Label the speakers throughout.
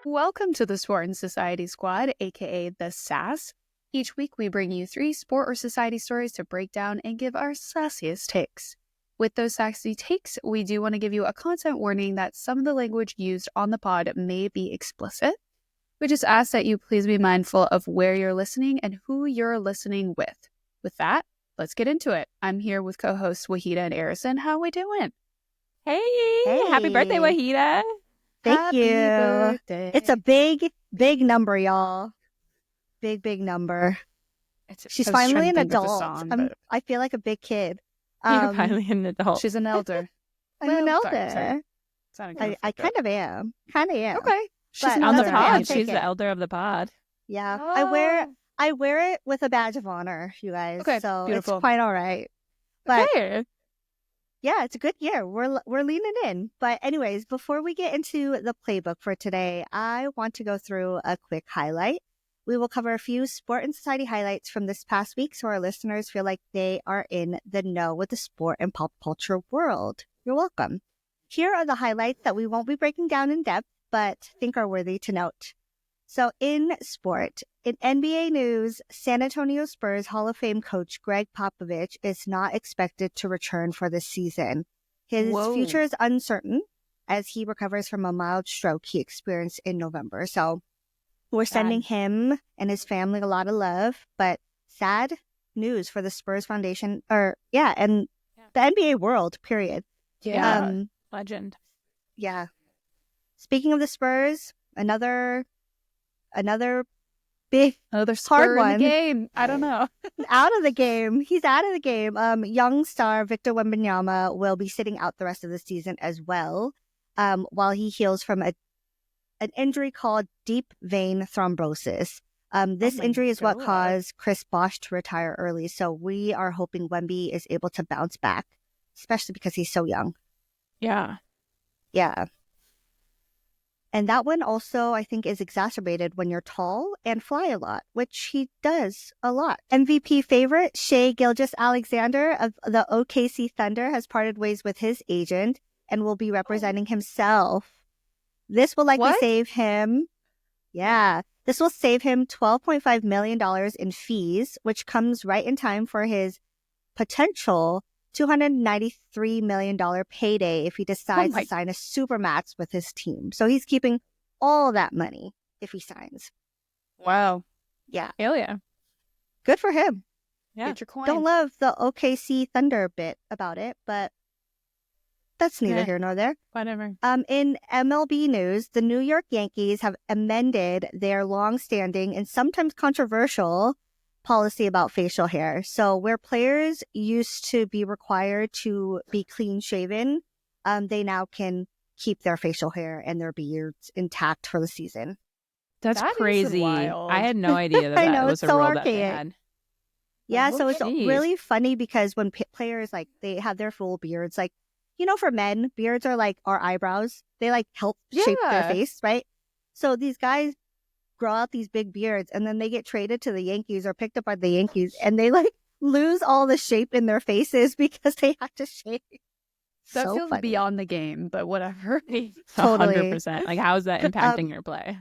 Speaker 1: Welcome to the Sport and Society Squad, aka the SAS. Each week we bring you 3 sport or society stories to break down and give our sassiest takes. With those sassy takes, we do want to give you a content warning that some of the language used on the pod may be explicit. We just ask that you please be mindful of where you're listening and who you're listening with. With that, let's get into it. I'm here with co-hosts Wahida and Arison. How we doing?
Speaker 2: Hey, happy birthday, Wahida.
Speaker 3: Thank you.
Speaker 1: Birthday.
Speaker 3: It's a big number, y'all. Big number. She's finally an adult. I feel like a big kid.
Speaker 2: You're finally an adult.
Speaker 1: She's an elder.
Speaker 3: I'm an elder.
Speaker 1: Sorry.
Speaker 3: I kind of am.
Speaker 1: Okay.
Speaker 3: She's
Speaker 2: on the
Speaker 3: okay.
Speaker 2: pod. She's the elder of the pod.
Speaker 3: Yeah.
Speaker 1: Oh.
Speaker 3: I wear it with a badge of honor, you guys.
Speaker 1: Okay,
Speaker 3: so
Speaker 1: beautiful.
Speaker 3: It's quite all right. But
Speaker 2: Okay.
Speaker 3: yeah, it's a good year. We're leaning in. But anyways, before we get into the playbook for today, I want to go through a quick highlight. We will cover a few sport and society highlights from this past week so our listeners feel like they are in the know with the sport and pop culture world. You're welcome. Here are the highlights that we won't be breaking down in depth, but think are worthy to note. So in sport, in NBA news, San Antonio Spurs Hall of Fame coach Greg Popovich is not expected to return for this season. His future is uncertain as he recovers from a mild stroke he experienced in November. So we're sending him and his family a lot of love, but sad news for the Spurs Foundation, and the NBA world, period.
Speaker 2: Yeah. Legend.
Speaker 3: Yeah. Speaking of the Spurs, another big
Speaker 1: hard
Speaker 3: one.
Speaker 1: In the game. I don't know.
Speaker 3: Out of the game. He's out of the game. Young star Victor Wembanyama will be sitting out the rest of the season as well, while he heals from an injury called deep vein thrombosis. This injury is what caused Chris Bosh to retire early. So we are hoping Wemby is able to bounce back, especially because he's so young.
Speaker 2: Yeah.
Speaker 3: Yeah. And that one also, I think, is exacerbated when you're tall and fly a lot, which he does a lot. MVP favorite Shai Gilgeous-Alexander of the OKC Thunder has parted ways with his agent and will be representing himself. This will likely save him. Yeah. This will save him $12.5 million in fees, which comes right in time for his potential $293 million payday if he decides to sign a supermax with his team. So he's keeping all that money if he signs.
Speaker 1: Wow.
Speaker 3: Yeah.
Speaker 2: Hell yeah.
Speaker 3: Good for him.
Speaker 2: Yeah.
Speaker 1: Get your coin.
Speaker 3: Don't love the OKC Thunder bit about it, but that's neither here nor there.
Speaker 2: Whatever.
Speaker 3: In MLB news, the New York Yankees have amended their long-standing and sometimes controversial policy about facial hair. So where players used to be required to be clean shaven, they now can keep their facial hair and their beards intact for the season.
Speaker 2: That's crazy. I had no idea that, that was a rule that they had.
Speaker 3: Yeah, so it's really funny because when players, like, they have their full beards, like, you know, for men, beards are like our eyebrows. They like help shape their face, right? So these guys grow out these big beards and then they get traded to the Yankees or picked up by the Yankees and they like lose all the shape in their faces because they have to shave.
Speaker 1: That feels beyond the game, but whatever.
Speaker 3: Totally.
Speaker 2: 100%. Like, how is that impacting your play?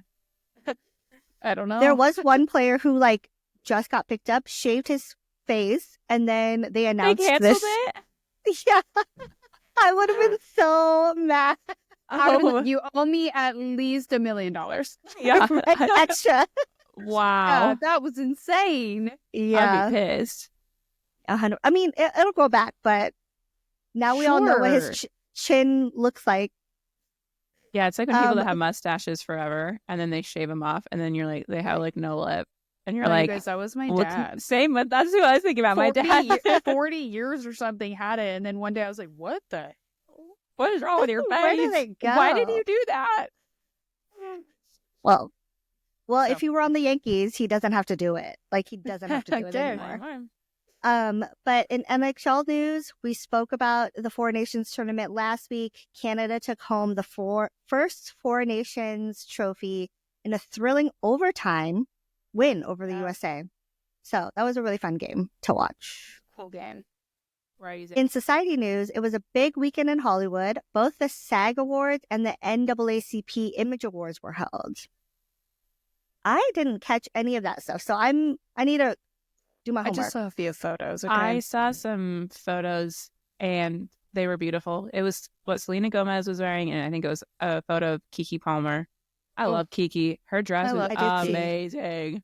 Speaker 1: I don't know.
Speaker 3: There was one player who like just got picked up, shaved his face, and then they announced
Speaker 2: they canceled
Speaker 3: it. Yeah. I would have been so mad.
Speaker 1: You owe me at least $1 million.
Speaker 2: Yeah.
Speaker 3: Extra.
Speaker 2: Wow.
Speaker 1: That was insane.
Speaker 3: Yeah.
Speaker 2: I'd be pissed.
Speaker 3: 100. I mean, it'll go back, but now we all know what his chin looks like.
Speaker 2: Yeah, it's like when people that have mustaches forever and then they shave them off and then you're like, they have like no lip. And you're like,
Speaker 1: you guys, that was my dad.
Speaker 2: Same, but that's who I was thinking about. My dad.
Speaker 1: 40 years or something had it. And then one day I was like, what is wrong with your face?
Speaker 3: Where did it go?
Speaker 1: Why did you do that?
Speaker 3: Well, if you were on the Yankees, he doesn't have to do it. Like, he doesn't have to do it anymore. But in NHL news, we spoke about the Four Nations tournament last week. Canada took home the first Four Nations trophy in a thrilling overtime win over the USA. So that was a really fun game to watch.
Speaker 1: Cool game. Right.
Speaker 3: In society news, it was a big weekend in Hollywood. Both the SAG Awards and the NAACP Image Awards were held. I didn't catch any of that stuff. So I need to do my
Speaker 1: I
Speaker 3: homework.
Speaker 1: just saw a few photos. Okay.
Speaker 2: I saw some photos and they were beautiful. It was what Selena Gomez was wearing, and I think it was a photo of Keke Palmer. I love Keke. Her dress was amazing.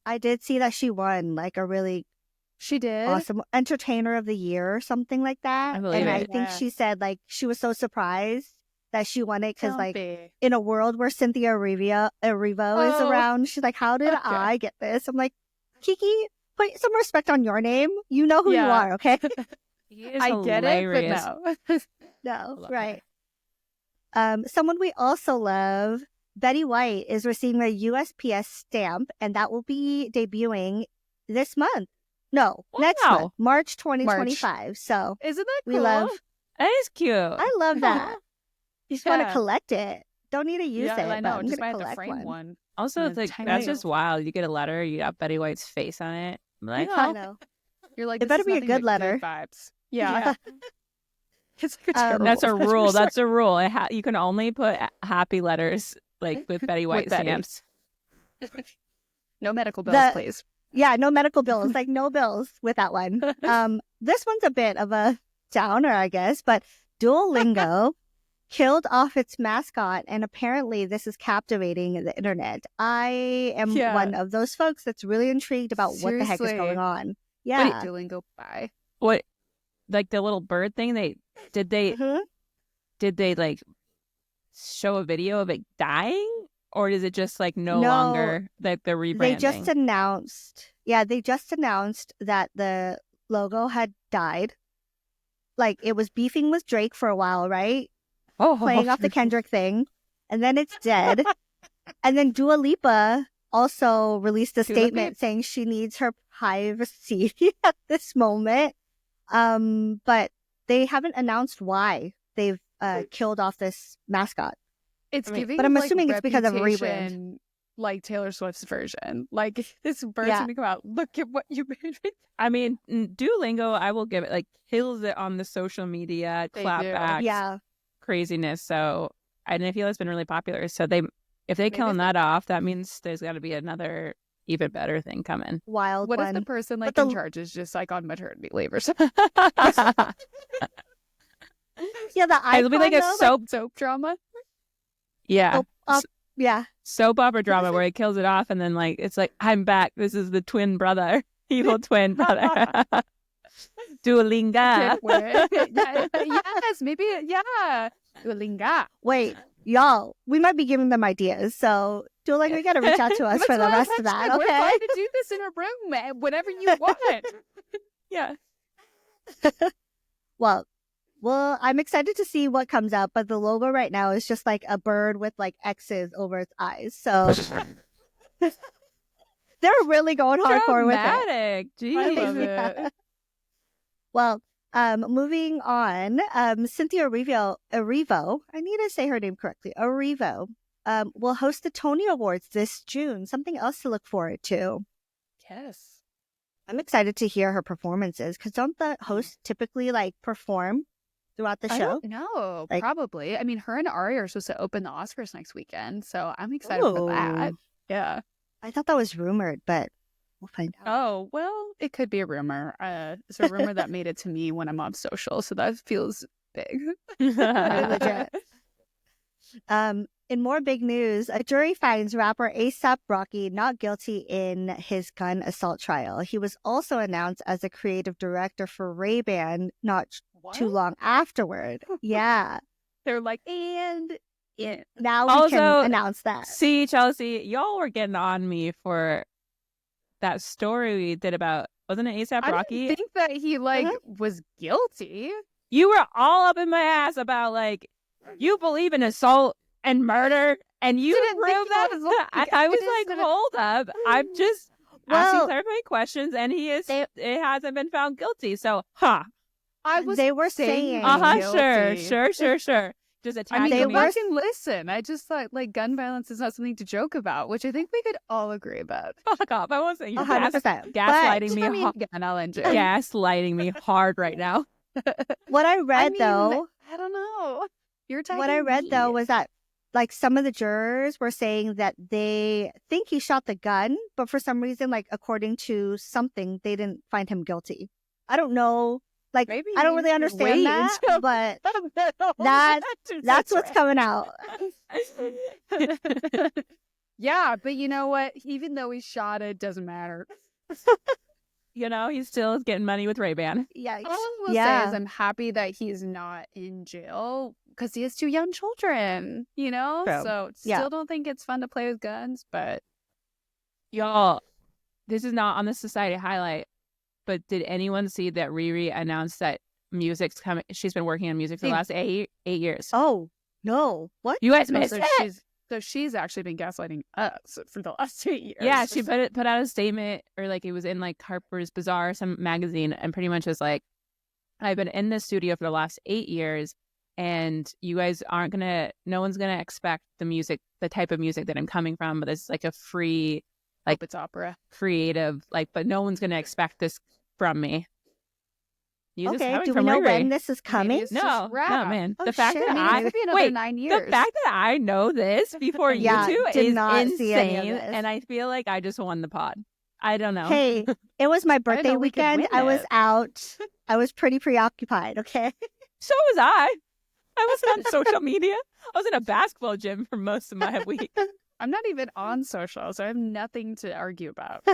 Speaker 3: I did see that she won like a really
Speaker 1: She did.
Speaker 3: awesome entertainer of the year or something like that.
Speaker 2: I believe
Speaker 3: and
Speaker 2: it.
Speaker 3: I think she said like she was so surprised that she won it because
Speaker 1: Don't
Speaker 3: like
Speaker 1: be.
Speaker 3: in a world where Cynthia Erivo is around, she's like, how did I get this? I'm like, Keke, put some respect on your name. You know who you are, okay?
Speaker 2: I
Speaker 1: get it, but no.
Speaker 3: No, right. Someone we also love, Betty White, is receiving a USPS stamp, and that will be debuting this month. No, next month, March 2025. So
Speaker 1: isn't that cool?
Speaker 3: we love.
Speaker 2: That is cute.
Speaker 3: I love that. You just want to collect it. Don't need to use it.
Speaker 1: I know.
Speaker 3: But
Speaker 1: Just
Speaker 3: I'm
Speaker 1: might
Speaker 3: gonna
Speaker 1: have to
Speaker 3: collect
Speaker 1: frame one.
Speaker 2: Also, it's like that's just wild. You get a letter, you got Betty White's face on it. I'm like,
Speaker 3: I know.
Speaker 1: You're like,
Speaker 3: It better be a good letter.
Speaker 1: Vibes. Yeah. It's like
Speaker 2: that's a rule. That's a rule. You can only put happy letters like with Betty White stamps.
Speaker 1: No medical bills, please.
Speaker 3: Yeah, no medical bills. Like no bills with that one. This one's a bit of a downer, I guess, but Duolingo killed off its mascot, and apparently this is captivating the internet. I am one of those folks that's really intrigued about what the heck is going on. Yeah.
Speaker 1: Wait, Duolingo, bye.
Speaker 2: What, like the little bird thing? Did they like show a video of it dying, or is it just like no longer like the rebranding?
Speaker 3: They just announced. Yeah, they just announced that the logo had died. Like it was beefing with Drake for a while, right? Playing off the Kendrick thing, and then it's dead. And then Dua Lipa also released a statement saying she needs her privacy at this moment. But they haven't announced why they've killed off this mascot.
Speaker 1: It's giving,
Speaker 3: but I'm assuming it's because of a rebrand.
Speaker 1: Like Taylor Swift's version. Like this bird's gonna come out. Look at what you made me.
Speaker 2: I mean, Duolingo, I will give it like kills it on the social media clapbacks, craziness. So and I feel it's been really popular. So if they killing that off, that means there's got to be another even better thing coming.
Speaker 3: Wild.
Speaker 1: What
Speaker 3: one.
Speaker 1: if the person like in charge is just like on maternity leave or something?
Speaker 3: Yeah, the icon,
Speaker 2: it'll be like a
Speaker 1: soap drama.
Speaker 2: Yeah. Soap opera drama
Speaker 1: like...
Speaker 2: where he kills it off and then like it's like, I'm back. This is the twin brother. Evil twin brother. Duolinga.
Speaker 1: Yes, maybe Duolinga.
Speaker 3: Wait, y'all, we might be giving them ideas. So Duolingo, you gotta reach out to us for the rest of that.
Speaker 1: We're fine to do this in a room, man. Whenever you want.
Speaker 2: Yeah.
Speaker 3: Well, I'm excited to see what comes out, but the logo right now is just like a bird with like X's over its eyes. So they're really going hardcore with it.
Speaker 2: Jeez.
Speaker 1: I love it.
Speaker 3: Well, moving on, Cynthia Erivo, I need to say her name correctly, Erivo, will host the Tony Awards this June. Something else to look forward to.
Speaker 1: Yes.
Speaker 3: I'm excited to hear her performances, because don't the hosts typically like perform throughout the show?
Speaker 1: No, probably. I mean, her and Ari are supposed to open the Oscars next weekend, so I'm excited for that. Yeah.
Speaker 3: I thought that was rumored, but we'll find out.
Speaker 1: Oh, well, it could be a rumor. It's a rumor that made it to me when I'm on social, so that feels big.
Speaker 3: Legit. In more big news, a jury finds rapper A$AP Rocky not guilty in his gun assault trial. He was also announced as a creative director for Ray-Ban not too long afterward. Yeah.
Speaker 1: They're like, and
Speaker 3: now we can announce that.
Speaker 2: See, Chelsea, y'all were getting on me for that story we did about, wasn't it A$AP Rocky?
Speaker 1: I think that he was guilty.
Speaker 2: You were all up in my ass about like, you believe in assault and murder, and you didn't prove that. I was like, hold up, I'm just asking clarifying questions, and it hasn't been found guilty. So,
Speaker 3: they were saying,
Speaker 2: sure. Just attacking me.
Speaker 1: Listen, I just thought like gun violence is not something to joke about, which I think we could all agree about.
Speaker 2: Fuck off! I won't say you're
Speaker 3: 100%.
Speaker 2: Gaslighting me. Gaslighting me hard right now.
Speaker 3: What I read though,
Speaker 1: I don't know. You're talking.
Speaker 3: What I read though was that like some of the jurors were saying that they think he shot the gun, but for some reason, like according to something, they didn't find him guilty. I don't know. Like,
Speaker 1: Maybe
Speaker 3: I don't really understand that, but that's what's coming out.
Speaker 1: Yeah, but you know what? Even though he shot it, doesn't matter.
Speaker 2: You know, he's still getting money with Ray-Ban.
Speaker 3: Yeah.
Speaker 1: All I will say is I'm happy that he's not in jail because he has 2 young children, you know?
Speaker 3: True.
Speaker 1: So still don't think it's fun to play with guns, but...
Speaker 2: Y'all, this is not on the Society highlight, but did anyone see that Riri announced that music's coming? She's been working on music for the last 8 years.
Speaker 3: Oh, no. What?
Speaker 2: You guys missed it?
Speaker 1: So she's actually been gaslighting us for the last 8 years.
Speaker 2: Yeah, she put out a statement, or like it was in like Harper's Bazaar, some magazine, and pretty much was like, I've been in this studio for the last 8 years, and you guys no one's gonna expect the type of music that I'm coming from, but it's like a free, like
Speaker 1: it's opera,
Speaker 2: creative, like, but no one's gonna expect this from me.
Speaker 3: Okay, do we know when this is coming?
Speaker 2: No, man.
Speaker 3: Oh,
Speaker 2: the fact
Speaker 3: shit.
Speaker 2: that
Speaker 1: Maybe another 9 years.
Speaker 2: The fact that I know this before you two is insane, and I feel like I just won the pod. I don't know.
Speaker 3: Hey, it was my birthday weekend. I was out. I was pretty preoccupied, okay?
Speaker 2: So was I. I was on social media. I was in a basketball gym for most of my week.
Speaker 1: I'm not even on social, so I have nothing to argue about.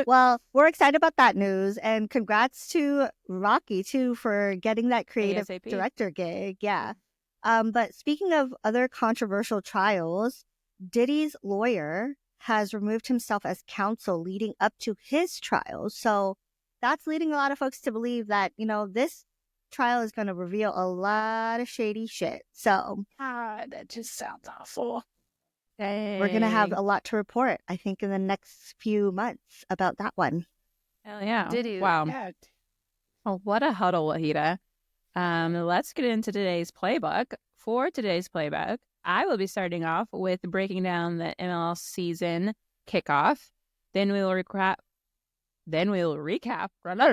Speaker 3: Well, we're excited about that news, and congrats to Rocky, too, for getting that creative
Speaker 2: ASAP.
Speaker 3: director gig. Yeah. But speaking of other controversial trials, Diddy's lawyer has removed himself as counsel leading up to his trial. So that's leading a lot of folks to believe that, you know, this trial is going to reveal a lot of shady shit. So
Speaker 1: that just sounds awful.
Speaker 3: We're going to have a lot to report, I think, in the next few months about that one.
Speaker 2: Hell yeah.
Speaker 1: Diddy.
Speaker 2: Wow.
Speaker 1: Yeah.
Speaker 2: Oh, what a huddle, Wahida. Let's get into today's playbook. For today's playbook, I will be starting off with breaking down the MLS season kickoff. Then we will recap. Then we will recap.
Speaker 3: Recap.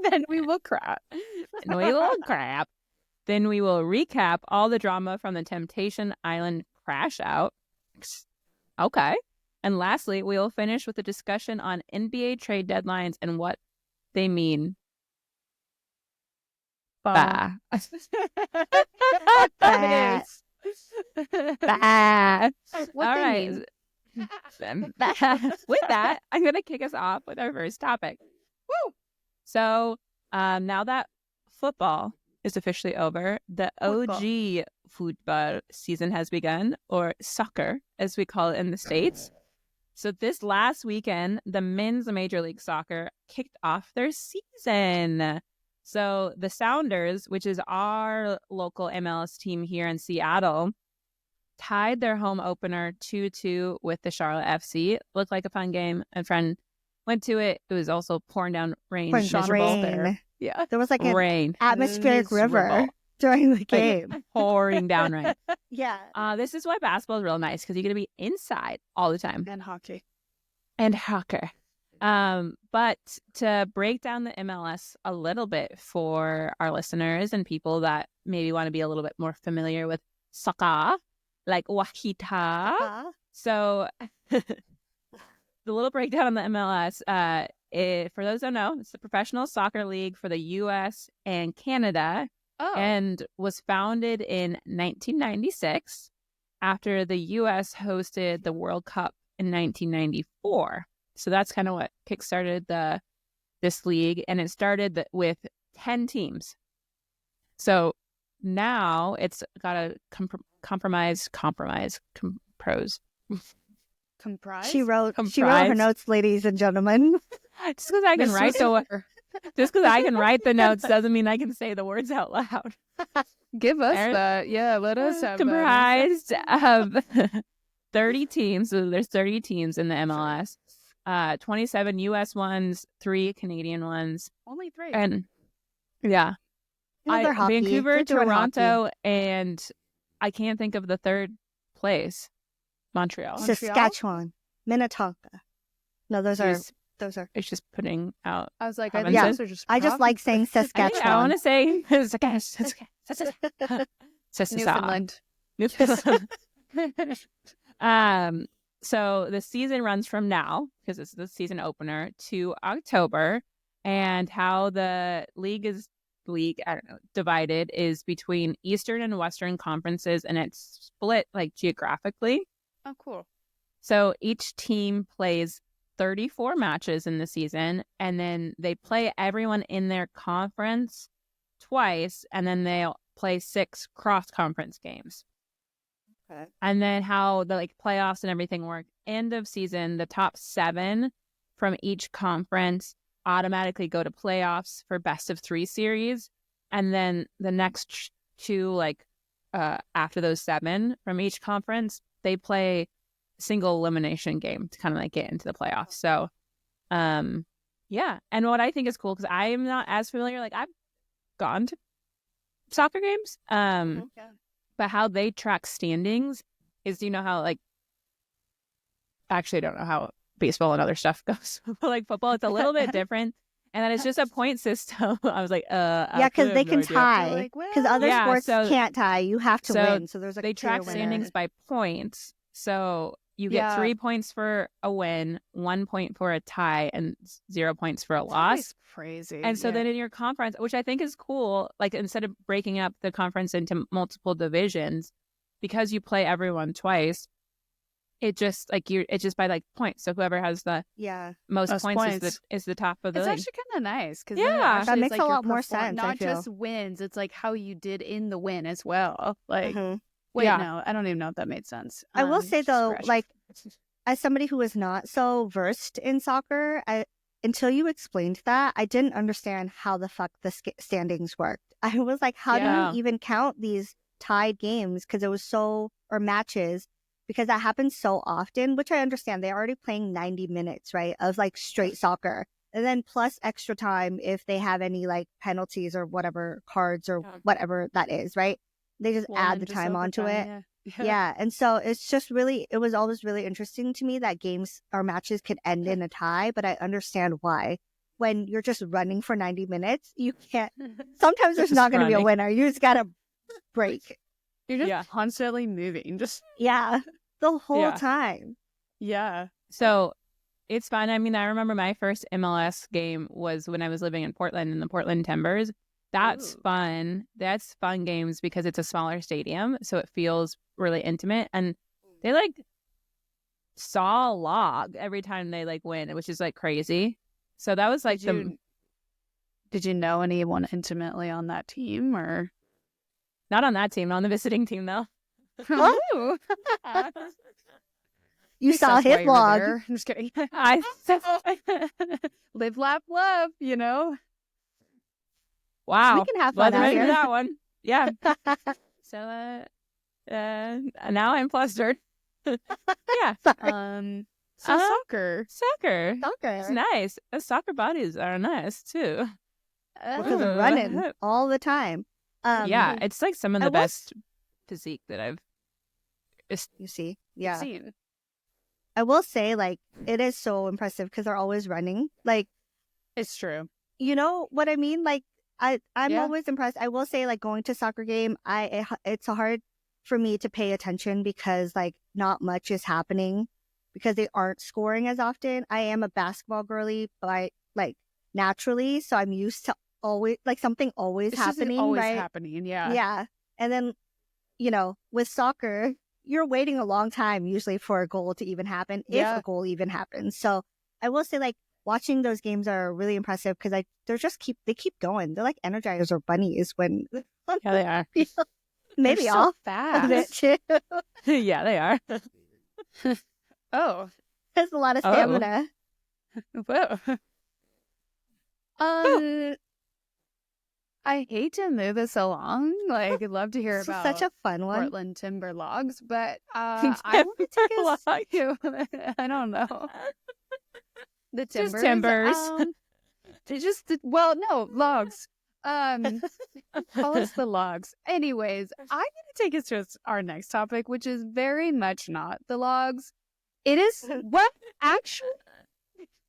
Speaker 1: Then we will crap.
Speaker 2: And we will crap. Then we will recap all the drama from the Temptation Island crash out. Okay. And lastly, we will finish with a discussion on NBA trade deadlines and what they mean. Bah.
Speaker 3: Bah.
Speaker 2: Bah.
Speaker 1: What
Speaker 2: All
Speaker 1: they
Speaker 2: right.
Speaker 1: mean.
Speaker 2: With that, I'm going to kick us off with our first topic. Woo! So now that football is officially over, the OG football season has begun, or soccer, as we call it in the States. So this last weekend, the men's Major League Soccer kicked off their season. So the Sounders, which is our local MLS team here in Seattle, tied their home opener 2-2 with the Charlotte FC. Looked like a fun game. A friend went to it. It was also pouring down rain. Miserable there. Yeah.
Speaker 3: There was like an
Speaker 2: rain.
Speaker 3: atmospheric river during the game.
Speaker 2: Like, pouring down rain.
Speaker 3: Yeah.
Speaker 2: This is why basketball is real nice, because you get to be inside all the time.
Speaker 1: And hockey.
Speaker 2: But to break down the MLS a little bit for our listeners and people that maybe want to be a little bit more familiar with soccer, like Wahita. So the little breakdown on the MLS, for those who don't know, it's the professional soccer league for the U.S. and Canada, and was founded in 1996 after the U.S. hosted the World Cup in 1994. So that's kind of what kickstarted this league, and it started with 10 teams. So now it's got a comprise.
Speaker 3: She wrote her notes, ladies and gentlemen.
Speaker 2: Just because I can write the notes doesn't mean I can say the words out loud.
Speaker 1: Give us that. Yeah, let us have
Speaker 2: comprised of 30 teams. So there's 30 teams in the MLS. 27 U.S. ones, 3 Canadian ones.
Speaker 1: Only 3.
Speaker 2: And yeah. Vancouver, Toronto, and I can't think of the third place. Montreal.
Speaker 3: Saskatchewan. Minnetonka. No, those are Those are.
Speaker 2: It's just putting out.
Speaker 1: I was like,
Speaker 2: provinces.
Speaker 1: I think those are just
Speaker 3: I just like saying Saskatchewan.
Speaker 2: I want to say
Speaker 1: Newfoundland.
Speaker 2: So the season runs from now, because it's the season opener, to October, and how the league divided is between Eastern and Western conferences, and it's split like geographically.
Speaker 1: Oh, cool.
Speaker 2: So each team plays 34 matches in the season, and then they play everyone in their conference twice, and then they'll play 6 cross-conference games.
Speaker 3: Okay.
Speaker 2: And then how the playoffs and everything work. End of season, the top 7 from each conference automatically go to playoffs for best of 3 series, and then the next 2 after those 7 from each conference, they play single elimination game to kind of get into the playoffs. So yeah, and what I think is cool, because I am not as familiar, I've gone to soccer games, but how they track standings is, how actually I don't know how baseball and other stuff goes, but football, it's a little bit different, and then it's just a point system. I was like,
Speaker 3: yeah, because they can tie, because other sports can't tie. You have to win. So there's
Speaker 2: they track standings by points. So you get 3 points for a win, 1 point for a tie, and 0 points for a loss.
Speaker 1: That's crazy.
Speaker 2: And so then in your conference, which I think is cool, instead of breaking up the conference into multiple divisions, because you play everyone twice, it just it's just by points. So whoever has the most points is the top of the league.
Speaker 1: It's actually kind of nice, because
Speaker 3: that makes a lot more sense.
Speaker 1: Not just wins, it's how you did in the win as well. Wait,
Speaker 2: Yeah.
Speaker 1: no, I don't even know if that made sense.
Speaker 3: I will say though, as somebody who is not so versed in soccer, until you explained that, I didn't understand how the fuck the standings worked. I was like, how do you even count these tied games? Because it was or matches, because that happens so often, which I understand. They're already playing 90 minutes, right, of straight soccer. And then plus extra time if they have any penalties or whatever, cards or whatever that is, right? They just add the time onto it. Yeah. And so it's just it was always really interesting to me that games or matches could end in a tie, but I understand why. When you're just running for 90 minutes, you can't. Sometimes there's not going to be a winner. You just got to break.
Speaker 1: You're just constantly moving.
Speaker 3: The whole time.
Speaker 1: Yeah.
Speaker 2: So it's fun. I mean, I remember my first MLS game was when I was living in Portland, in the Portland Timbers. That's fun. That's fun games because it's a smaller stadium, so it feels really intimate. And they saw a log every time they win, which is crazy. So that was
Speaker 1: Did you know anyone intimately on that team, or
Speaker 2: not on that team? On the visiting team though.
Speaker 1: Oh.
Speaker 3: You saw his log.
Speaker 1: I'm just kidding.
Speaker 2: I
Speaker 1: live, laugh, love.
Speaker 3: We
Speaker 2: Wow.
Speaker 3: can have fun out here.
Speaker 2: That one. Yeah. So now I'm flustered. Yeah.
Speaker 1: Soccer.
Speaker 2: It's nice. Soccer bodies are nice too.
Speaker 3: Because of running all the time.
Speaker 2: Yeah, it's some of the best physique that I've
Speaker 3: seen. I will say, it is so impressive because they're always running.
Speaker 1: It's true.
Speaker 3: You know what I mean? I'm always impressed. I will say, going to soccer game, it's hard for me to pay attention because not much is happening because they aren't scoring as often. I am a basketball girly, but naturally, so I'm used to always something always
Speaker 1: it's
Speaker 3: happening.
Speaker 1: Always
Speaker 3: right?
Speaker 1: happening, yeah.
Speaker 3: Yeah, and then with soccer, you're waiting a long time usually for a goal to even happen, if a goal even happens. So I will say watching those games are really impressive because they keep going. They're like Energizer bunnies when
Speaker 2: they are.
Speaker 3: Maybe
Speaker 1: so
Speaker 3: all
Speaker 1: fast.
Speaker 3: of it too.
Speaker 2: Yeah, they are.
Speaker 1: Oh,
Speaker 3: there's a lot of stamina.
Speaker 1: Whoa. I hate to move this along. I'd love to hear about
Speaker 3: such a fun one.
Speaker 1: Portland timber logs, but I want to take us. I don't know. The timbers.
Speaker 2: Just timbers.
Speaker 1: No, logs. Call us the logs. Anyways, I'm going to take us to our next topic, which is very much not the logs. It is what actually.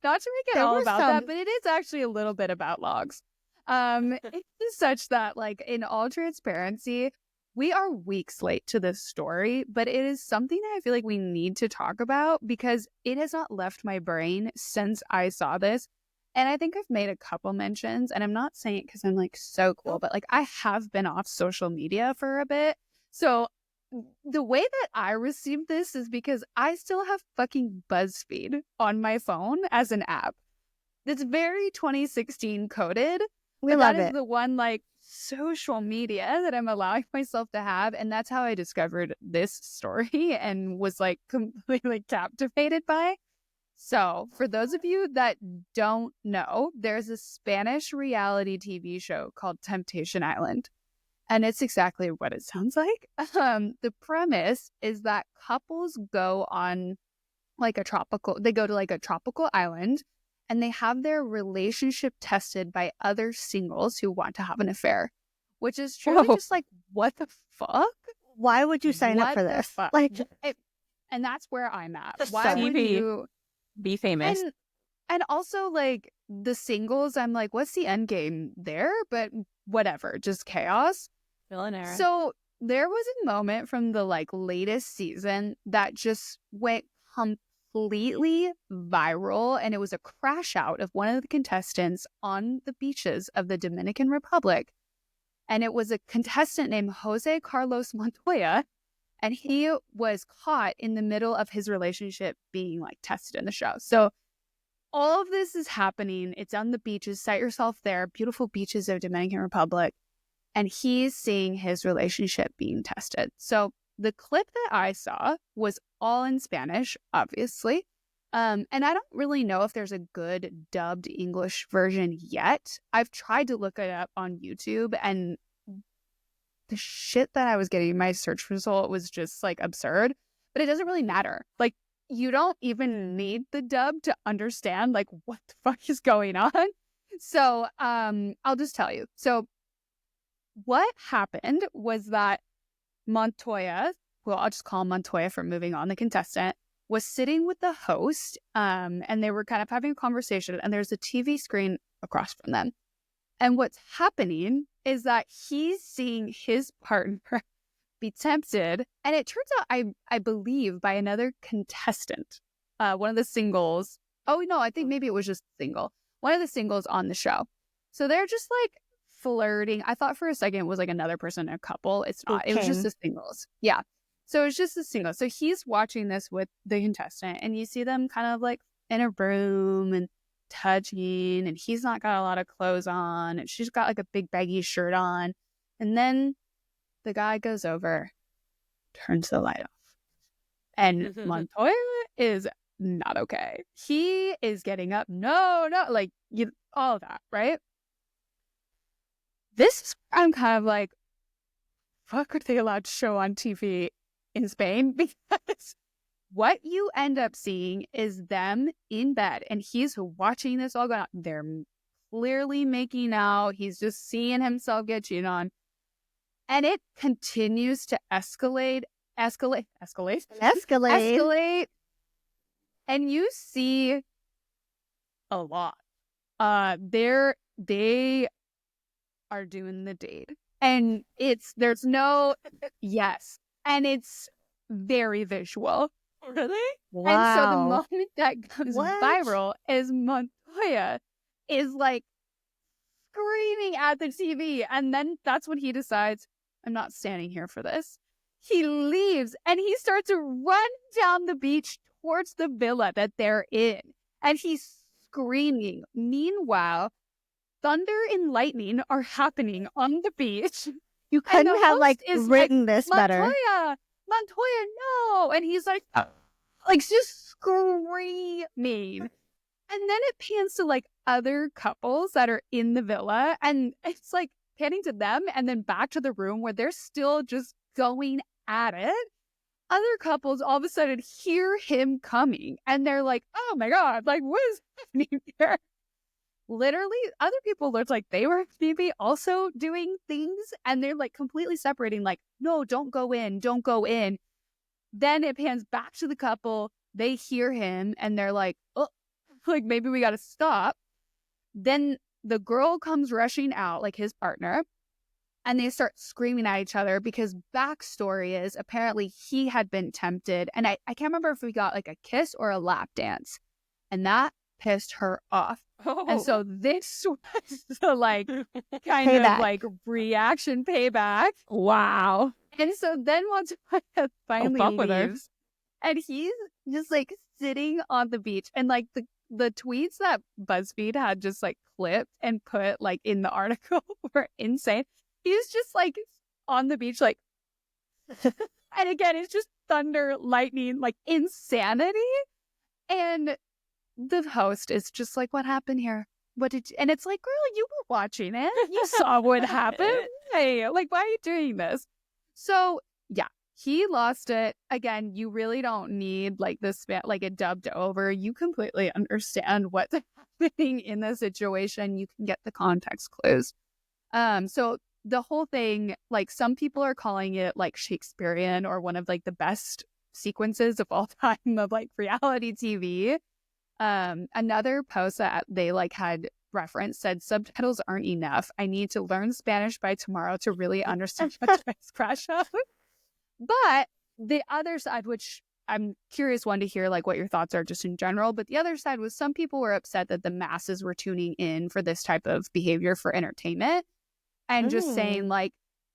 Speaker 1: Not to make it all about that, but it is actually a little bit about logs. It is such that, like, in all transparency, we are weeks late to this story, but it is something that I feel like we need to talk about because it has not left my brain since I saw this. And I think I've made a couple mentions, and I'm not saying it because I'm like so cool, but like I have been off social media for a bit. So the way that I received this is because I still have fucking BuzzFeed on my phone as an app. It's very 2016 coded.
Speaker 3: We love
Speaker 1: that is the one like social media that I'm allowing myself to have. And that's how I discovered this story and was like completely captivated by. So for those of you that don't know, there's a Spanish reality TV show called Temptation Island. And it's exactly what it sounds like. The premise is that couples go on like they go to like a tropical island and they have their relationship tested by other singles who want to have an affair, which is truly just like, what the fuck?
Speaker 3: Why would you sign up for this? Like,
Speaker 1: and that's where I'm at. Why would you
Speaker 2: be famous?
Speaker 1: And also, like, the singles, I'm like, what's the end game there? But whatever, just chaos.
Speaker 2: Villainera.
Speaker 1: So there was a moment from the like latest season that just went completely viral, and it was a crash out of one of the contestants on the beaches of the Dominican Republic. And it was a contestant named Jose Carlos Montoya, and he was caught in the middle of his relationship being like tested in the show. So all of this is happening. It's on the beaches. Cite yourself there. Beautiful beaches of Dominican Republic. And he's seeing his relationship being tested. So the clip that I saw was all in Spanish, obviously. And I don't really know if there's a good dubbed English version yet. I've tried to look it up on YouTube, and the shit that I was getting in my search result was just like absurd. But it doesn't really matter. Like, you don't even need the dub to understand like what the fuck is going on. So I'll just tell you. So what happened was that Montoya, well, I'll just call him Montoya for moving on, the contestant, was sitting with the host, and they were kind of having a conversation, and there's a TV screen across from them. And what's happening is that he's seeing his partner be tempted, and it turns out, I believe, by another contestant, one of the singles. Oh, no, I think maybe it was just single. One of the singles on the show. So they're just like flirting. I thought for a second it was like another person in a couple. It's not. Okay. It was just the singles. Yeah. So it's just the singles. So he's watching this with the contestant, and you see them kind of like in a room and touching, and he's not got a lot of clothes on, and she's got like a big baggy shirt on. And then the guy goes over, turns the light off, and Montoya is not okay. He is getting up. No, like all of that, right? This is where I'm kind of like, fuck, are they allowed to show on TV in Spain? Because what you end up seeing is them in bed, and he's watching this all go on. They're clearly making out. He's just seeing himself get cheated on. And it continues to escalate. And you see a lot. They are doing the date. And there's no, yes. And it's very visual.
Speaker 2: Really?
Speaker 3: Wow.
Speaker 1: And so the moment that goes viral is Montoya is like screaming at the TV. And then that's when he decides, I'm not standing here for this. He leaves and he starts to run down the beach towards the villa that they're in. And he's screaming. Meanwhile, thunder and lightning are happening on the beach.
Speaker 3: You couldn't have like written this better.
Speaker 1: Montoya, no. And he's like just screaming. And then it pans to like other couples that are in the villa, and it's like panning to them and then back to the room where they're still just going at it. Other couples all of a sudden hear him coming, and they're like, oh my God, like what is happening here? Literally, other people looked like they were maybe also doing things, and they're like completely separating, like, no, don't go in. Then it pans back to the couple. They hear him, and they're like, oh, like, maybe we got to stop. Then the girl comes rushing out, like his partner, and they start screaming at each other because backstory is apparently he had been tempted. And I can't remember if we got like a kiss or a lap dance. And that pissed her off. And so this was the like kind
Speaker 3: Payback.
Speaker 1: of like reaction payback.
Speaker 2: Wow.
Speaker 1: And so then Montoya finally
Speaker 2: fuck with her.
Speaker 1: leaves. And he's just like sitting on the beach. And like the tweets that BuzzFeed had just like clipped and put like in the article were insane. He's just like on the beach, like, and again, it's just thunder, lightning, like insanity. And the host is just like, what happened here? What did you? And it's like, girl, you were watching it. You saw what happened. Hey, like, why are you doing this? So yeah, he lost it. Again, you really don't need like this, like it dubbed over. You completely understand what's happening in the situation. You can get the context clues. So the whole thing, like some people are calling it like Shakespearean or one of like the best sequences of all time of like reality TV. Another post that they like had referenced said subtitles aren't enough. I need to learn Spanish by tomorrow to really understand what Twist Crash of. But the other side, which I'm curious one to hear like what your thoughts are just in general, but the other side was some people were upset that the masses were tuning in for this type of behavior for entertainment. And just saying like,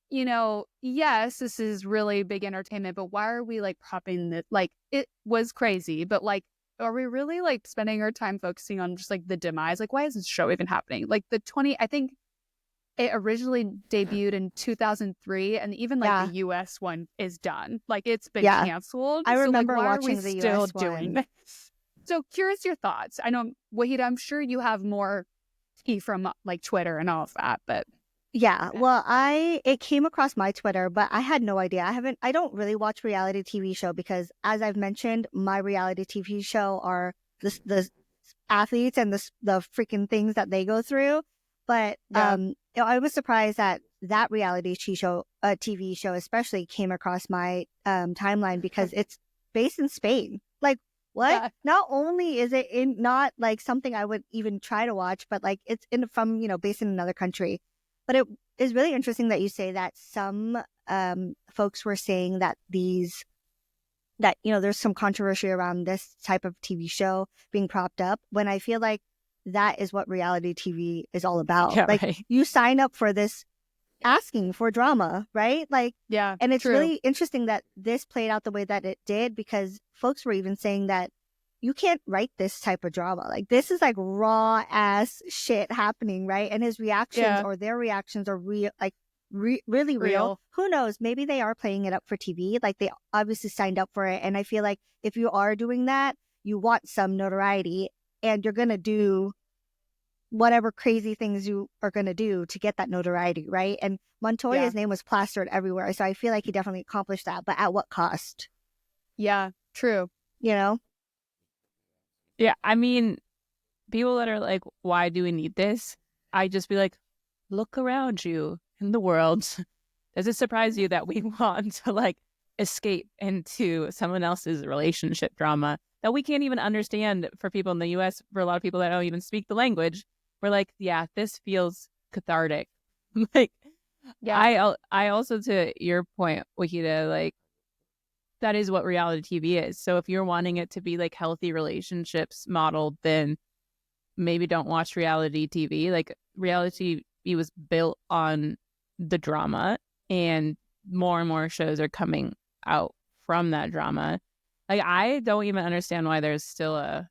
Speaker 1: you know, yes, this is really big entertainment, but why are we like propping this? Like it was crazy, but like, are we really like spending our time focusing on just like the demise? Like, why is this show even happening? Like I think it originally debuted in 2003 and even like the US one is done. Like it's been canceled.
Speaker 3: I remember
Speaker 1: so, like, why
Speaker 3: watching
Speaker 1: are we
Speaker 3: the
Speaker 1: still
Speaker 3: US
Speaker 1: doing
Speaker 3: one.
Speaker 1: this? So curious your thoughts. I know, Wahid, I'm sure you have more tea from like Twitter and all of that, but
Speaker 3: yeah, well, it came across my Twitter, but I had no idea. I don't really watch reality TV show because, as I've mentioned, my reality TV show are the athletes and the freaking things that they go through. But you know, I was surprised that reality TV show especially came across my timeline because it's based in Spain. Like what?
Speaker 1: Yeah.
Speaker 3: Not only is it not like something I would even try to watch, but like it's from based in another country. But it is really interesting that you say that some folks were saying that there's some controversy around this type of TV show being propped up when I feel like that is what reality TV is all about.
Speaker 2: Yeah,
Speaker 3: like
Speaker 2: right.
Speaker 3: You sign up for this asking for drama, right? Like,
Speaker 1: yeah.
Speaker 3: And it's
Speaker 1: true.
Speaker 3: really interesting that this played out the way that it did because folks were even saying that you can't write this type of drama. Like this is like raw ass shit happening, right? And his reactions or their reactions are real, like really real. Who knows? Maybe they are playing it up for TV. Like they obviously signed up for it. And I feel like if you are doing that, you want some notoriety and you're going to do whatever crazy things you are going to do to get that notoriety, right? And Montoya's name was plastered everywhere. So I feel like he definitely accomplished that. But at what cost?
Speaker 1: Yeah, true.
Speaker 3: You know?
Speaker 2: Yeah, I mean, people that are like, why do we need this? I just be like, look around you in the world. Does it surprise you that we want to like escape into someone else's relationship drama that we can't even understand for people in the US, for a lot of people that don't even speak the language? We're like, yeah, this feels cathartic. Like, I also, to your point, Wahida, like, that is what reality TV is. So if you're wanting it to be like healthy relationships modeled, then maybe don't watch reality TV. Like reality TV was built on the drama and more shows are coming out from that drama. Like I don't even understand why there's still a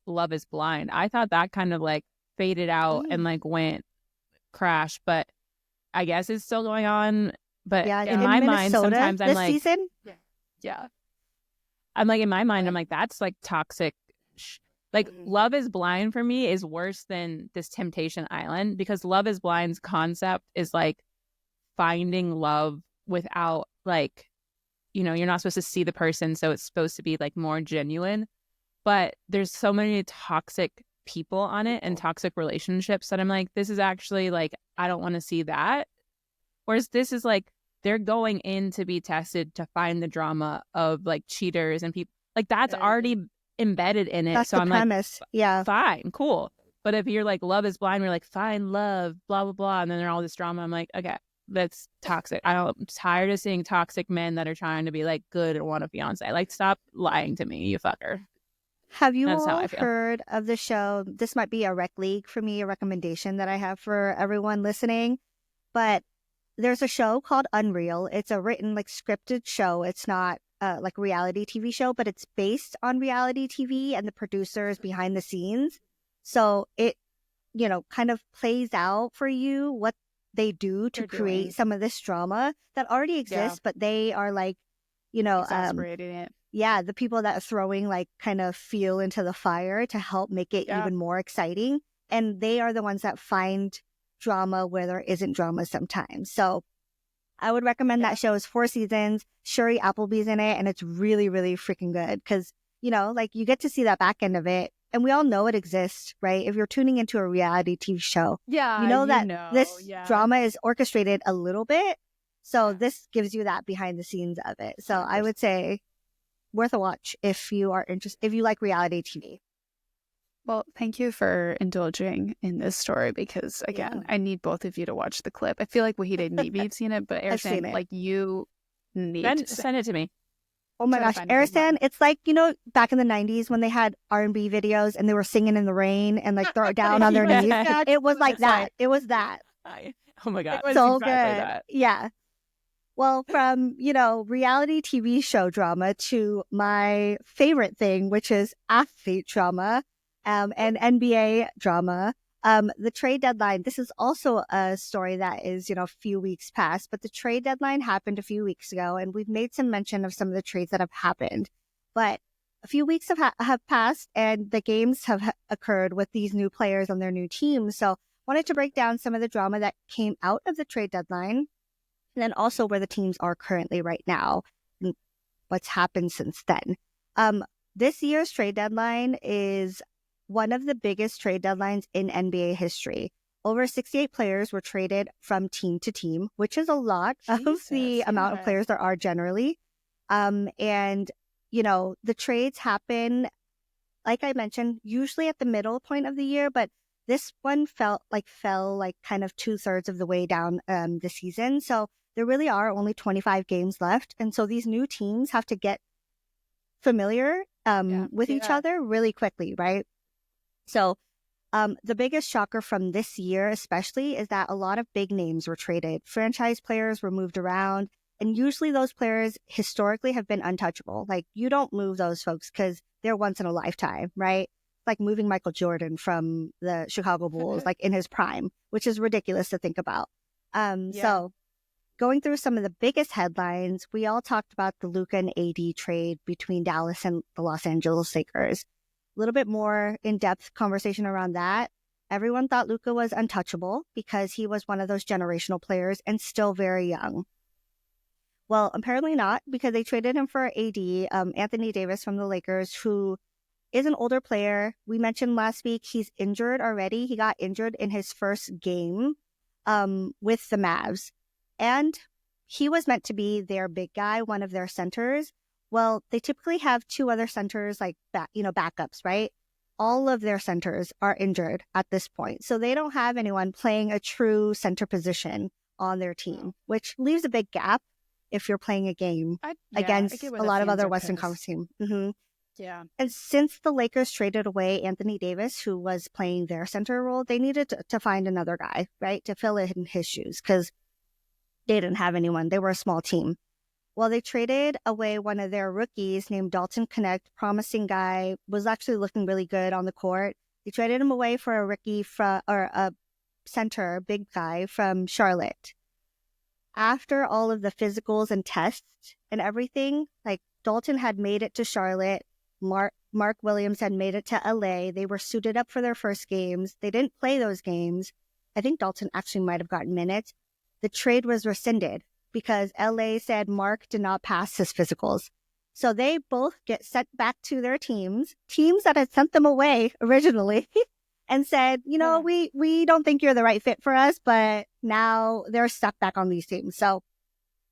Speaker 2: Love is Blind. I thought that kind of like faded out and like went crash, but I guess it's still going on. But in my mind, sometimes I'm like,
Speaker 3: season?
Speaker 1: Yeah.
Speaker 2: I'm like, in my mind, I'm like, that's like toxic. Like Love is Blind for me is worse than this Temptation Island because Love is Blind's concept is like finding love without like, you're not supposed to see the person. So it's supposed to be like more genuine, but there's so many toxic people on it and toxic relationships that I'm like, this is actually like, I don't want to see that. Whereas this is like, they're going in to be tested to find the drama of like cheaters and people like that's already embedded in it.
Speaker 3: That's
Speaker 2: So
Speaker 3: the
Speaker 2: I'm
Speaker 3: premise.
Speaker 2: like,
Speaker 3: yeah.
Speaker 2: fine, cool. But if you're like, Love is Blind, we're like, fine, love, blah, blah, blah. And then there's all this drama. I'm like, okay, that's toxic. I'm tired of seeing toxic men that are trying to be like good and want a fiance. Like, stop lying to me, you fucker.
Speaker 3: Have you
Speaker 2: That's how
Speaker 3: all
Speaker 2: I feel.
Speaker 3: heard of the show? This might be a rec league for me, a recommendation that I have for everyone listening. But there's a show called Unreal. It's a written, like, scripted show. It's not like a reality TV show, but it's based on reality TV and the producers behind the scenes. So it, kind of plays out for you what they do to create some of this drama that already exists, but they are like,
Speaker 1: exasperating it.
Speaker 3: yeah, the people that are throwing like kind of fuel into the fire to help make it even more exciting. And they are the ones that find drama where there isn't drama sometimes. So I would recommend that show. It's 4 seasons. Shuri Appleby's in it, and it's really, really freaking good because, like, you get to see that back end of it. And we all know it exists, right? If you're tuning into a reality TV show, you know that this drama is orchestrated a little bit. So this gives you that behind the scenes of it. So 100%. I would say worth a watch if you are interested, if you like reality TV.
Speaker 1: Well, thank you for indulging in this story because, again, I need both of you to watch the clip. I feel like Wahida, maybe you've seen it, but Ersan, like, you need to
Speaker 2: send it to me.
Speaker 3: Oh my gosh, Ersan, it's like, back in the 90s when they had R&B videos and they were singing in the rain and like throw it down on their knees. It was like that. Right. It was that.
Speaker 2: Oh my God.
Speaker 3: It was so exactly good. That. Yeah. Well, from, reality TV show drama to my favorite thing, which is athlete drama and NBA drama. The trade deadline, this is also a story that is, a few weeks past, but the trade deadline happened a few weeks ago, and we've made some mention of some of the trades that have happened. But a few weeks have passed, and the games have occurred with these new players on their new teams. So I wanted to break down some of the drama that came out of the trade deadline, and then also where the teams are currently right now, and what's happened since then. This year's trade deadline is one of the biggest trade deadlines in NBA history. Over 68 players were traded from team to team, which is a lot of the amount of players there are generally. And, the trades happen, like I mentioned, usually at the middle point of the year, but this one fell kind of 2/3 of the way down the season. So there really are only 25 games left. And so these new teams have to get familiar with each other really quickly, right? So the biggest shocker from this year especially is that a lot of big names were traded. Franchise players were moved around, and usually those players historically have been untouchable. Like, you don't move those folks because they're once in a lifetime, right? Like moving Michael Jordan from the Chicago Bulls, like in his prime, which is ridiculous to think about. So going through some of the biggest headlines, we all talked about the Luka and AD trade between Dallas and the Los Angeles Lakers. A little bit more in-depth conversation around that. Everyone thought Luka was untouchable because he was one of those generational players and still very young. Well, apparently not, because they traded him for AD, Anthony Davis from the Lakers, who is an older player. We mentioned last week he's injured already. He got injured in his first game with the Mavs. And he was meant to be their big guy, one of their centers. Well, they typically have 2 other centers, like, backups, right? All of their centers are injured at this point. So they don't have anyone playing a true center position on their team, which leaves a big gap if you're playing a game against a lot of other Western Conference teams. Mm-hmm.
Speaker 1: Yeah.
Speaker 3: And since the Lakers traded away Anthony Davis, who was playing their center role, they needed to find another guy, right, to fill in his shoes because they didn't have anyone. They were a small team. Well, they traded away one of their rookies named Dalton Connect, promising guy, was actually looking really good on the court. They traded him away for a rookie or a center, big guy from Charlotte. After all of the physicals and tests and everything, like, Dalton had made it to Charlotte. Mark Williams had made it to LA. They were suited up for their first games. They didn't play those games. I think Dalton actually might have gotten minutes. The trade was rescinded because LA said Mark did not pass his physicals. So they both get sent back to their teams that had sent them away originally, and said, we don't think you're the right fit for us, but now they're stuck back on these teams. So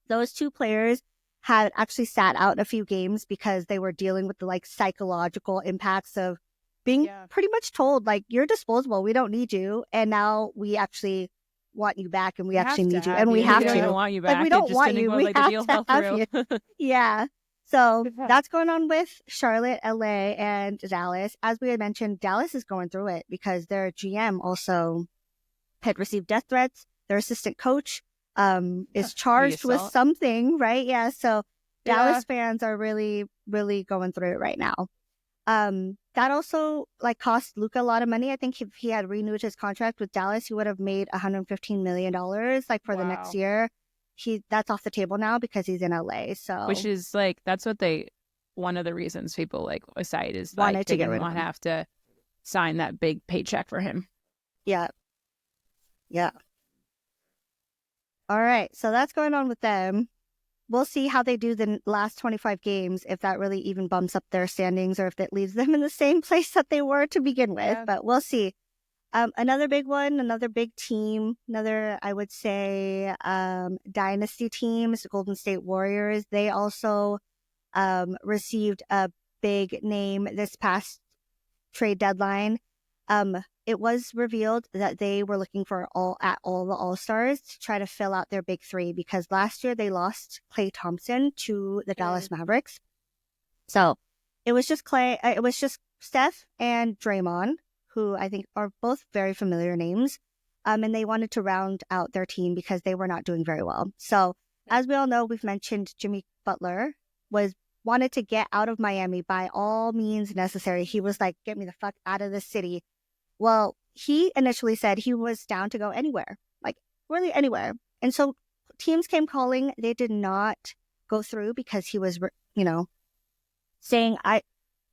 Speaker 3: those 2 players had actually sat out a few games because they were dealing with the like psychological impacts of being pretty much told like you're disposable, we don't need you, and now we actually want you back and we actually need you and we have
Speaker 2: to.
Speaker 3: to.
Speaker 2: We don't want you back.
Speaker 3: Like we don't want you. We have to have you. Yeah. So that's going on with Charlotte, LA, and Dallas. As we had mentioned, Dallas is going through it because their GM also had received death threats. Their assistant coach is charged with something, right? Yeah. So Dallas fans are really, really going through it right now. That also like cost Luka a lot of money. I think if he had renewed his contract with Dallas, he would have made $115 million like for the next year. That's off the table now because he's in LA. So
Speaker 2: which is like that's what one of the reasons people like cite is
Speaker 3: wanted
Speaker 2: like
Speaker 3: to
Speaker 2: they
Speaker 3: get rid
Speaker 2: didn't
Speaker 3: of him.
Speaker 2: have to sign that big paycheck for him.
Speaker 3: Yeah. All right, so that's going on with them. We'll see how they do the last 25 games, if that really even bumps up their standings or if it leaves them in the same place that they were to begin with, but we'll see. Another big one, another big team, another, I would say, dynasty teams, Golden State Warriors. They also received a big name this past trade deadline. It was revealed that they were looking for all the All-Stars to try to fill out their big three because last year they lost Klay Thompson to the Dallas Mavericks. So it was just Steph and Draymond, who I think are both very familiar names. And they wanted to round out their team because they were not doing very well. So as we all know, we've mentioned Jimmy Butler wanted to get out of Miami by all means necessary. He was like, get me the fuck out of this city. Well, he initially said he was down to go anywhere, like really anywhere. And so teams came calling. They did not go through because he was, saying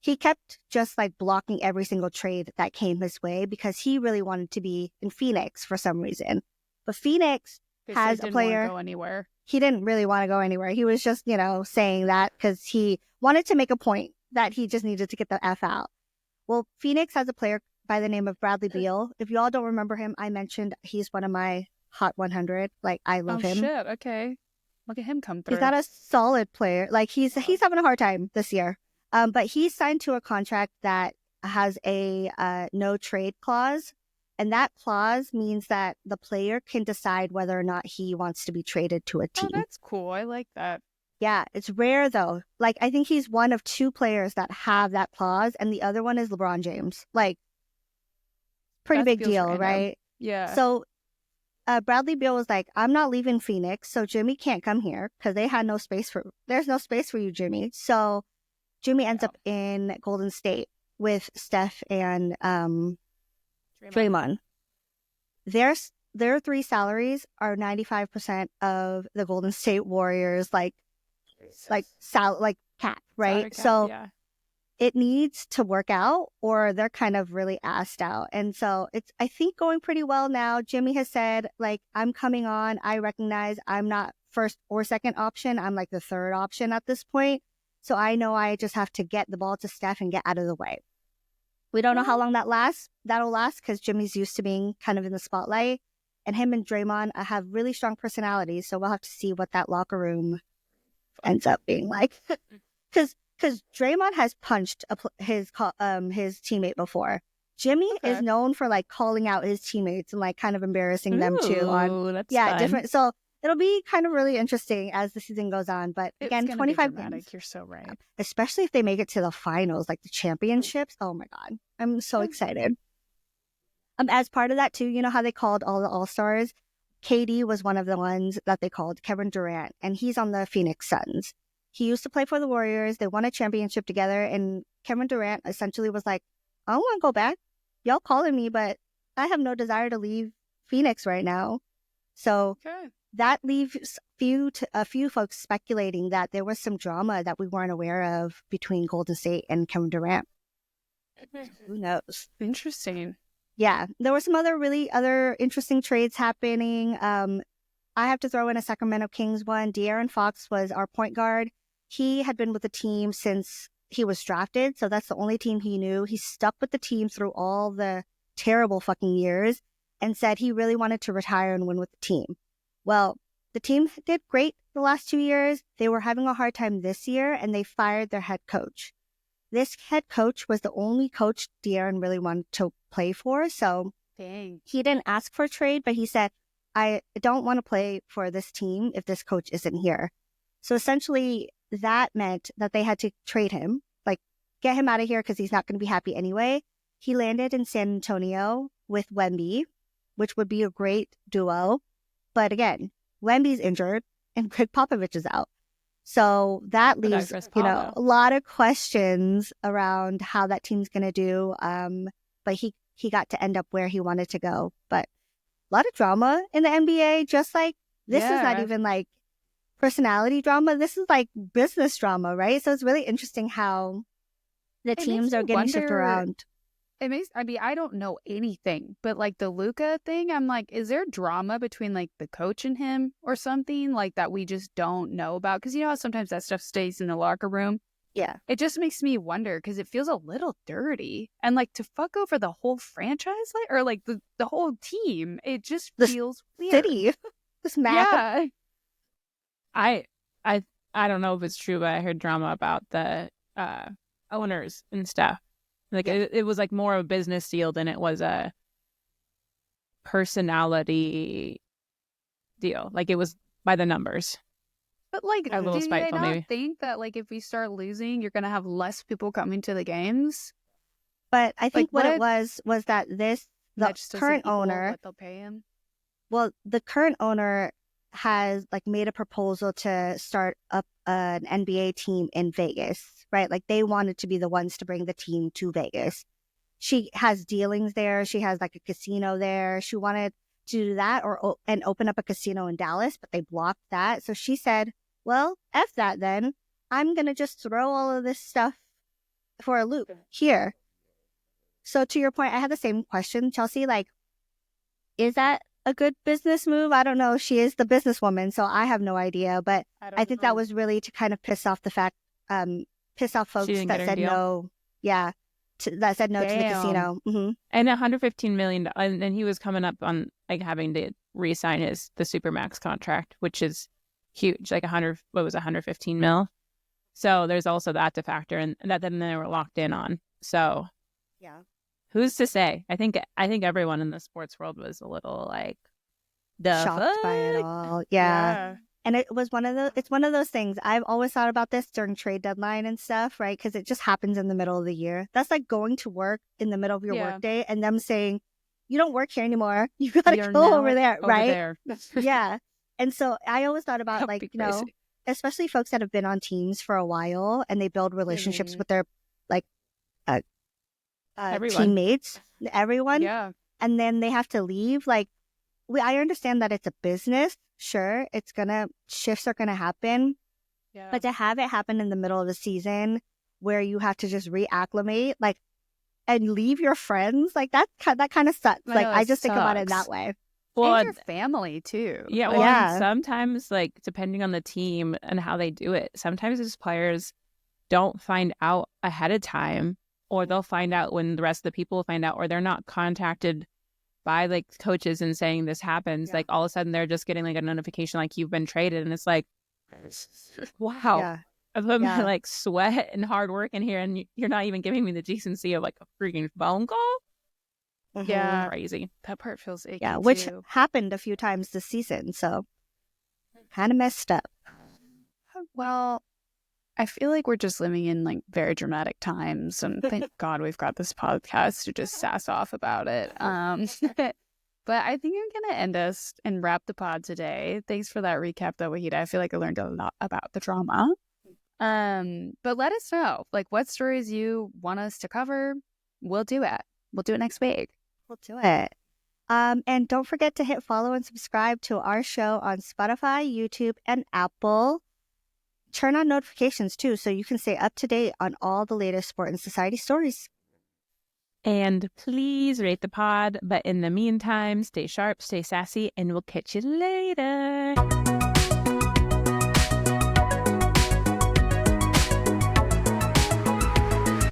Speaker 3: he kept just like blocking every single trade that came his way because he really wanted to be in Phoenix for some reason. But Phoenix has a player.
Speaker 1: Go anywhere.
Speaker 3: He didn't really want to go anywhere. He was just, saying that because he wanted to make a point that he just needed to get the F out. Well, Phoenix has a player by the name of Bradley Beal. If you all don't remember him, I mentioned he's one of my Hot 100. Like, I love him.
Speaker 1: Oh, shit. Okay. Look at him come through.
Speaker 3: He's not a solid player. Like, he's having a hard time this year. But he's signed to a contract that has a no trade clause. And that clause means that the player can decide whether or not he wants to be traded to a team.
Speaker 1: Oh, that's cool. I like that.
Speaker 3: Yeah, it's rare though. Like, I think he's one of two players that have that clause, and the other one is LeBron James. Like, pretty big deal, random. Right?
Speaker 1: Yeah.
Speaker 3: So Bradley Beal was like, I'm not leaving Phoenix, so Jimmy can't come here because there's no space for you, Jimmy. So Jimmy ends up in Golden State with Steph and Draymond. Their three salaries are 95% of the Golden State Warriors cap, right? It needs to work out or they're kind of really assed out. And so it's, I think, going pretty well now. Jimmy has said, like, I'm coming on. I recognize I'm not first or second option. I'm like the third option at this point. So I know I just have to get the ball to Steph and get out of the way. We don't know how long that'll last because Jimmy's used to being kind of in the spotlight. And him and Draymond have really strong personalities. So we'll have to see what that locker room ends up being like. Because Draymond has punched his teammate before. Jimmy is known for like calling out his teammates and like kind of embarrassing them too.
Speaker 2: That's fun.
Speaker 3: Different. So it'll be kind of really interesting as the season goes on. But again, 25 games.
Speaker 1: You're so right.
Speaker 3: Especially if they make it to the finals, like the championships. Oh my God. I'm so excited. As part of that too, you know how they called all the All-Stars? KD was one of the ones that they called, Kevin Durant, and he's on the Phoenix Suns. He used to play for the Warriors. They won a championship together, and Kevin Durant essentially was like, I don't want to go back. Y'all calling me, but I have no desire to leave Phoenix right now. So that leaves a few folks speculating that there was some drama that we weren't aware of between Golden State and Kevin Durant. Who knows?
Speaker 1: Interesting.
Speaker 3: Yeah, there were some other interesting trades happening. I have to throw in a Sacramento Kings one. De'Aaron Fox was our point guard. He had been with the team since he was drafted, so that's the only team he knew. He stuck with the team through all the terrible fucking years and said he really wanted to retire and win with the team. Well, the team did great the last 2 years. They were having a hard time this year, and they fired their head coach. This head coach was the only coach De'Aaron really wanted to play for. So
Speaker 1: Dang.
Speaker 3: he didn't ask for a trade, but he said, I don't want to play for this team if this coach isn't here. So essentially, that meant that they had to trade him, like get him out of here because he's not going to be happy anyway. He landed in San Antonio with Wemby, which would be a great duo. But again, Wemby's injured and Greg Popovich is out. So that leaves, a lot of questions around how that team's going to do. But he got to end up where he wanted to go. But a lot of drama in the NBA, just like this is not even like personality drama. This is like business drama, right? So it's really interesting how the teams are getting shifted around.
Speaker 1: I don't know anything, but like the Luka thing, I'm like, is there drama between like the coach and him or something like that we just don't know about? Because you know how sometimes that stuff stays in the locker room?
Speaker 3: Yeah.
Speaker 1: It just makes me wonder because it feels a little dirty. And like to fuck over the whole franchise or like the whole team, it just feels weird.
Speaker 3: City. This mad.
Speaker 2: Yeah. I don't know if it's true, but I heard drama about the owners and stuff. Like it was like more of a business deal than it was a personality deal. Like it was by the numbers.
Speaker 1: But like,
Speaker 2: a little
Speaker 1: do
Speaker 2: spiteful,
Speaker 1: they not
Speaker 2: maybe
Speaker 1: think that like if we start losing, you're gonna have less people coming to the games?
Speaker 3: But I think what it was that the current owner,
Speaker 1: what they'll pay him.
Speaker 3: Well, the current owner has like made a proposal to start up an NBA team in Vegas, right? Like they wanted to be the ones to bring the team to Vegas. She has dealings there. She has like a casino there. She wanted to do that and open up a casino in Dallas, but they blocked that. So she said, well, F that then. I'm going to just throw all of this stuff for a loop here. So to your point, I had the same question, Chelsea, like, is that a good business move? I don't know. She is the businesswoman, so I have no idea. But I think that was really to kind of piss off folks that said no. Yeah, that said no to the casino. Mm-hmm.
Speaker 2: And $115 million, and he was coming up on like having to re-sign the Supermax contract, which is huge, like 115 mil. So there's also that to factor, and that then they were locked in on. So
Speaker 3: yeah.
Speaker 2: Who's to say? I think everyone in the sports world was a little like
Speaker 3: shocked by it all. Yeah. And it's one of those things. I've always thought about this during trade deadline and stuff, right? Because it just happens in the middle of the year. That's like going to work in the middle of your workday and them saying, "You don't work here anymore. You got to go over there, right?" Yeah. And so I always thought about like especially folks that have been on teams for a while and they build relationships with their like teammates, everyone.
Speaker 1: Yeah.
Speaker 3: And then they have to leave. Like, I understand that it's a business. Sure, shifts are gonna happen.
Speaker 1: Yeah.
Speaker 3: But to have it happen in the middle of the season where you have to just reacclimate, like, and leave your friends, like that kind of sucks. Like, I just think about it that way.
Speaker 1: Well, and your family too.
Speaker 2: Yeah. Well, and sometimes, like, depending on the team and how they do it, sometimes these players don't find out ahead of time. Or they'll find out when the rest of the people find out, or they're not contacted by like coaches and saying this happens. Yeah. Like all of a sudden they're just getting like a notification like you've been traded, and it's like, wow, I've put my like sweat and hard work in here, and you're not even giving me the decency of like a freaking phone call.
Speaker 1: Mm-hmm. Yeah,
Speaker 2: crazy.
Speaker 1: That part feels icky.
Speaker 3: Yeah, which happened a few times this season, so kind of messed up.
Speaker 1: Well, I feel like we're just living in like very dramatic times, and thank God we've got this podcast to just sass off about it. But I think I'm gonna end us and wrap the pod today. Thanks for that recap, though, Wahida. I feel like I learned a lot about the drama. But let us know like what stories you want us to cover. We'll do it. We'll do it next week.
Speaker 3: We'll do it. And don't forget to hit follow and subscribe to our show on Spotify, YouTube, and Apple. Turn on notifications too, so you can stay up to date on all the latest sport and society stories.
Speaker 2: And please rate the pod. But in the meantime, stay sharp, stay sassy, and we'll catch you later.